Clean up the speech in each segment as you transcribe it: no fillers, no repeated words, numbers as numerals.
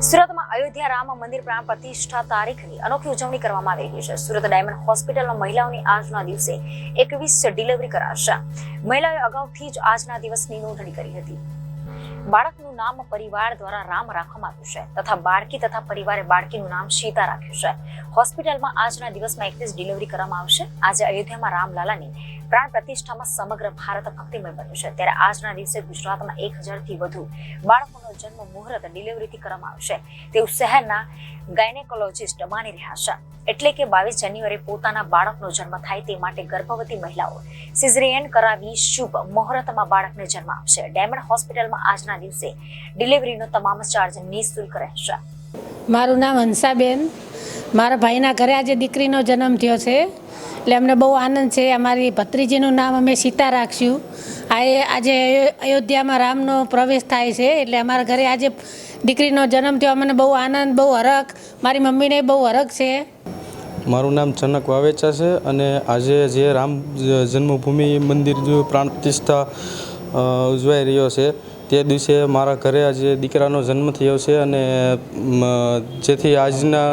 સુરતમાં અયોધ્યા રામ મંદિર પ્રાણ પ્રતિષ્ઠા તારીખની અનોખી ઉજવણી કરવામાં આવી રહી છે। સુરત ડાયમંડ હોસ્પિટલમાં મહિલાઓની આજના દિવસે 21 ડિલિવરી કરાશે। મહિલાઓએ અગાઉથી જ આજના દિવસની નોંધણી કરી હતી। બાળકનું નામ પરિવાર દ્વારા રામ રાખવામાં આવ્યું છે તથા બાળકી તથા પરિવારે બાળકીનું નામ સીતા રાખ્યું છે। હોસ્પિટલમાં આજના દિવસમાં 21 ડિલિવરી કરવામાં આવશે। આજે અયોધ્યામાં રામલાલાની પ્રાણ પ્રતિષ્ઠામાં સમગ્ર ભારત ભક્તિમય બન્યું છે, ત્યારે આજના દિવસે ગુજરાતમાં 1000 થી વધુ બાળકોનો જન્મ મુહૂર્ત ડિલિવરીથી કરવામાં આવશે તેવું શહેરના ગાયનેકોલોજિસ્ટ માની રહ્યા છે। એટલે કે 22 જાન્યુઆરી પોતાના બાળકનો જન્મ થાય તે માટે ગર્ભવતી મહિલાઓ સિઝેરિયન કરાવી શુભ મુહૂર્તમાં બાળકને જન્મ આપશે। ડાયમંડ હોસ્પિટલમાં આજના દિવસે ડિલિવરીનો તમામ ચાર્જ નિઃશુલ્ક રહેશે। મારું નામ હંસાબેન, મારા ભાઈના ઘરે આજે દીકરીનો જન્મ થયો છે, એટલે અમને બહુ આનંદ છે। અમારી ભત્રીજીનું નામ અમે સીતા રાખશું। આજે અયોધ્યામાં રામનો પ્રવેશ થાય છે, એટલે અમારા ઘરે આજે દીકરીનો જન્મ થયો, અમને બહુ આનંદ, બહુ હરખ, મારી મમ્મીને બહુ હરખ છે। મારું નામ જનક વાવેચા છે અને આજે જે રામ જન્મભૂમિ મંદિર જો પ્રાણ પ્રતિષ્ઠા ઉજવાઈ રહ્યો છે તે દિવસે મારા ઘરે આજે દીકરાનો જન્મ થયો છે અને જેથી આજના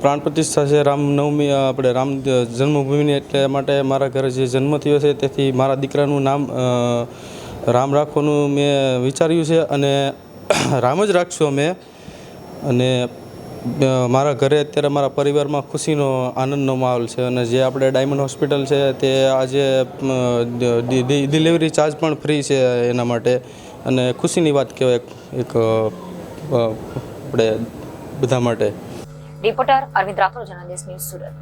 પ્રાણ પ્રતિષ્ઠા છે રામનવમી, આપણે રામ જન્મભૂમિની, એટલે માટે મારા ઘરે જે જન્મ થયો છે તેથી મારા દીકરાનું નામ રામ રાખવાનું મેં વિચાર્યું છે અને રામ જ રાખશું અમે। અને મારા ઘરે અત્યારે મારા પરિવારમાં ખુશીનો આનંદનો માહોલ છે અને જે આપણે ડાયમંડ હોસ્પિટલ છે તે આજે ડિલિવરી ચાર્જ પણ ફ્રી છે એના માટે, અને ખુશીની વાત કહેવાય એક આપણે બધા માટે। Reporter Arvind Rathod, journalist news Surat.